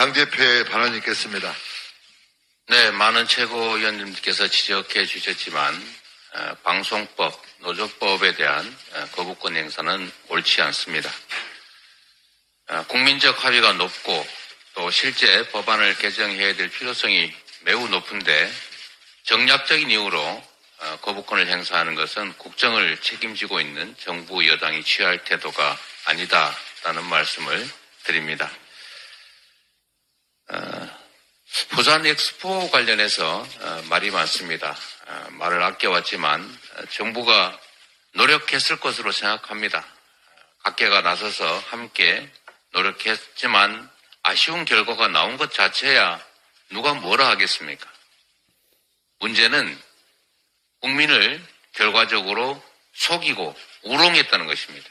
당 대표의 발언이 있겠습니다. 네, 많은 최고위원님께서 지적해 주셨지만 방송법, 노조법에 대한 거부권 행사는 옳지 않습니다. 국민적 합의가 높고 또 실제 법안을 개정해야 될 필요성이 매우 높은데 정략적인 이유로 거부권을 행사하는 것은 국정을 책임지고 있는 정부 여당이 취할 태도가 아니다라는 말씀을 드립니다. 부산 엑스포 관련해서 말이 많습니다. 말을 아껴왔지만 정부가 노력했을 것으로 생각합니다. 각계가 나서서 함께 노력했지만 아쉬운 결과가 나온 것 자체야 누가 뭐라 하겠습니까? 문제는 국민을 결과적으로 속이고 우롱했다는 것입니다.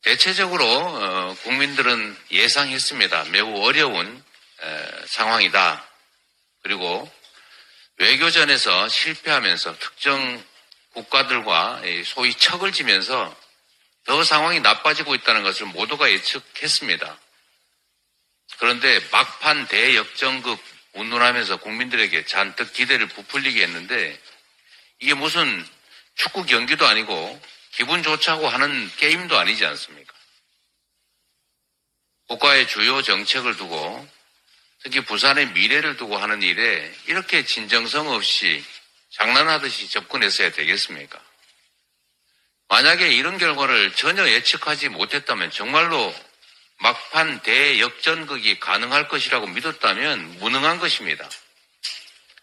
대체적으로 국민들은 예상했습니다. 매우 어려운 상황이다. 그리고 외교전에서 실패하면서 특정 국가들과 소위 척을 지면서 더 상황이 나빠지고 있다는 것을 모두가 예측했습니다. 그런데 막판 대역전극 운운하면서 국민들에게 잔뜩 기대를 부풀리게 했는데 이게 무슨 축구 경기도 아니고 기분 좋자고 하는 게임도 아니지 않습니까? 국가의 주요 정책을 두고 특히 부산의 미래를 두고 하는 일에 이렇게 진정성 없이 장난하듯이 접근했어야 되겠습니까? 만약에 이런 결과를 전혀 예측하지 못했다면 정말로 막판 대역전극이 가능할 것이라고 믿었다면 무능한 것입니다.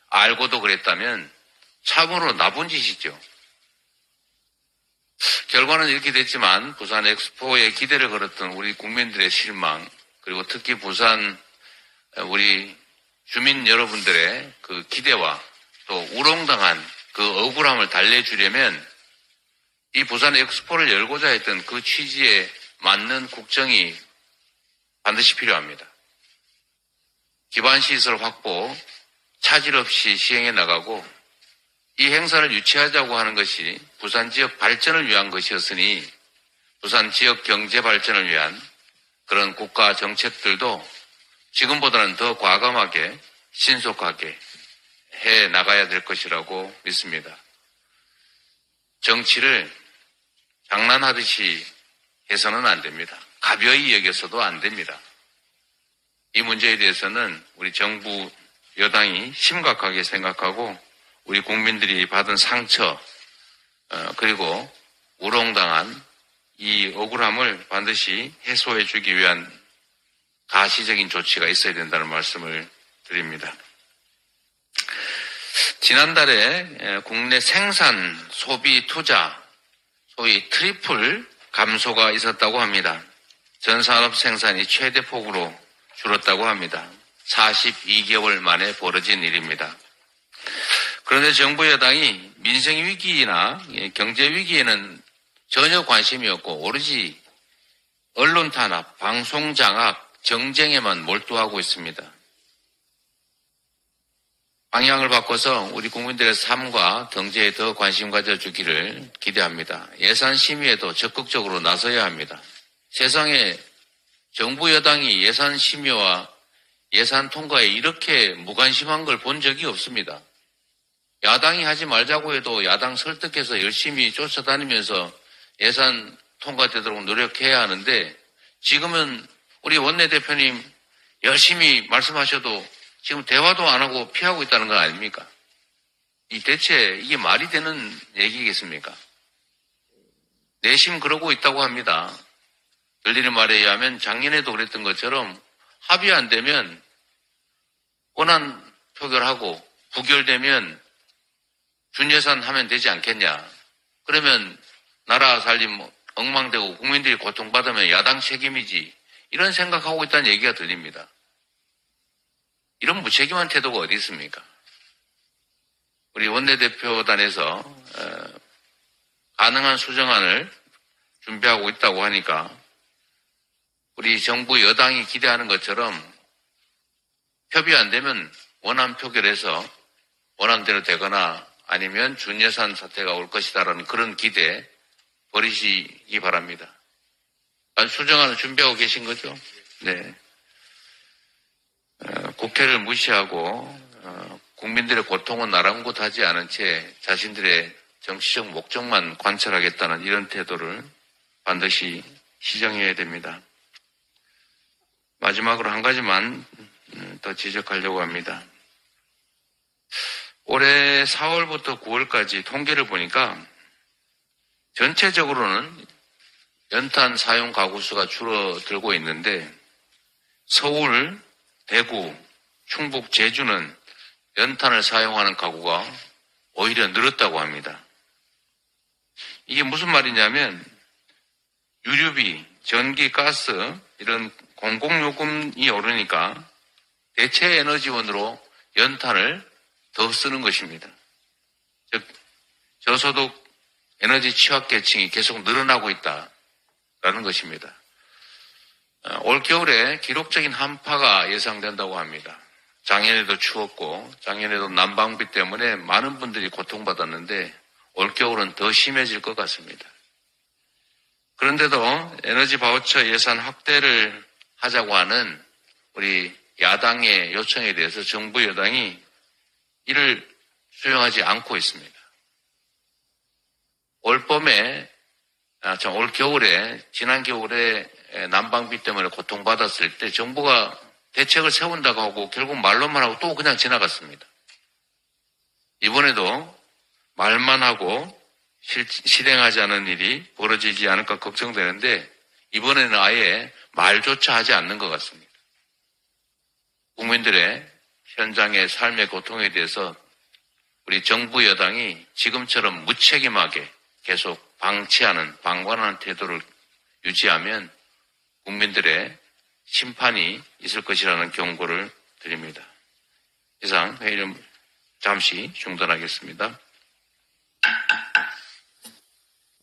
알고도 그랬다면 참으로 나쁜 짓이죠. 결과는 이렇게 됐지만 부산 엑스포에 기대를 걸었던 우리 국민들의 실망 그리고 특히 부산 우리 주민 여러분들의 그 기대와 또 우롱당한 그 억울함을 달래주려면 이 부산 엑스포를 열고자 했던 그 취지에 맞는 국정이 반드시 필요합니다. 기반시설 확보 차질 없이 시행해 나가고 이 행사를 유치하자고 하는 것이 부산 지역 발전을 위한 것이었으니 부산 지역 경제 발전을 위한 그런 국가 정책들도 지금보다는 더 과감하게 신속하게 해 나가야 될 것이라고 믿습니다. 정치를 장난하듯이 해서는 안 됩니다. 가벼이 여겨서도 안 됩니다. 이 문제에 대해서는 우리 정부 여당이 심각하게 생각하고 우리 국민들이 받은 상처 그리고 우롱당한 이 억울함을 반드시 해소해 주기 위한 가시적인 조치가 있어야 된다는 말씀을 드립니다. 지난달에 국내 생산, 소비, 투자 소위 트리플 감소가 있었다고 합니다. 전 산업 생산이 최대폭으로 줄었다고 합니다. 42개월 만에 벌어진 일입니다. 그런데 정부 여당이 민생 위기나 경제 위기에는 전혀 관심이 없고 오로지 언론 탄압, 방송 장악, 정쟁에만 몰두하고 있습니다. 방향을 바꿔서 우리 국민들의 삶과 경제에 더 관심 가져주기를 기대합니다. 예산 심의에도 적극적으로 나서야 합니다. 세상에 정부 여당이 예산 심의와 예산 통과에 이렇게 무관심한 걸 본 적이 없습니다. 야당이 하지 말자고 해도 야당 설득해서 열심히 쫓아다니면서 예산 통과되도록 노력해야 하는데 지금은 우리 원내대표님 열심히 말씀하셔도 지금 대화도 안 하고 피하고 있다는 건 아닙니까? 대체 이게 말이 되는 얘기겠습니까? 내심 그러고 있다고 합니다. 들리는 말에 의하면 작년에도 그랬던 것처럼 합의 안 되면 원안 표결하고 부결되면 준예산 하면 되지 않겠냐. 그러면 나라 살림 엉망되고 국민들이 고통받으면 야당 책임이지. 이런 생각하고 있다는 얘기가 들립니다. 이런 무책임한 태도가 어디 있습니까? 우리 원내대표단에서 가능한 수정안을 준비하고 있다고 하니까 우리 정부 여당이 기대하는 것처럼 협의 안 되면 원안 표결해서 원안대로 되거나 아니면 준예산 사태가 올 것이다라는 그런 기대 버리시기 바랍니다. 수정안을 준비하고 계신 거죠? 네. 국회를 무시하고 국민들의 고통은 아랑곳하지 않은 채 자신들의 정치적 목적만 관철하겠다는 이런 태도를 반드시 시정해야 됩니다. 마지막으로 한 가지만 더 지적하려고 합니다. 올해 4월부터 9월까지 통계를 보니까 전체적으로는 연탄 사용 가구 수가 줄어들고 있는데 서울, 대구, 충북, 제주는 연탄을 사용하는 가구가 오히려 늘었다고 합니다. 이게 무슨 말이냐면 유류비, 전기, 가스 이런 공공요금이 오르니까 대체 에너지원으로 연탄을 더 쓰는 것입니다. 즉 저소득 에너지 취약계층이 계속 늘어나고 있다라는 것입니다. 올 겨울에 기록적인 한파가 예상된다고 합니다. 작년에도 추웠고 작년에도 난방비 때문에 많은 분들이 고통받았는데 올 겨울은 더 심해질 것 같습니다. 그런데도 에너지 바우처 예산 확대를 하자고 하는 우리 야당의 요청에 대해서 정부 여당이 이를 수용하지 않고 있습니다. 올 겨울에, 지난 겨울에 난방비 때문에 고통받았을 때 정부가 대책을 세운다고 하고 결국 말로만 하고 또 그냥 지나갔습니다. 이번에도 말만 하고 실행하지 않은 일이 벌어지지 않을까 걱정되는데 이번에는 아예 말조차 하지 않는 것 같습니다. 국민들의 현장의 삶의 고통에 대해서 우리 정부 여당이 지금처럼 무책임하게 계속 방관하는 태도를 유지하면 국민들의 심판이 있을 것이라는 경고를 드립니다. 이상 회의를 잠시 중단하겠습니다.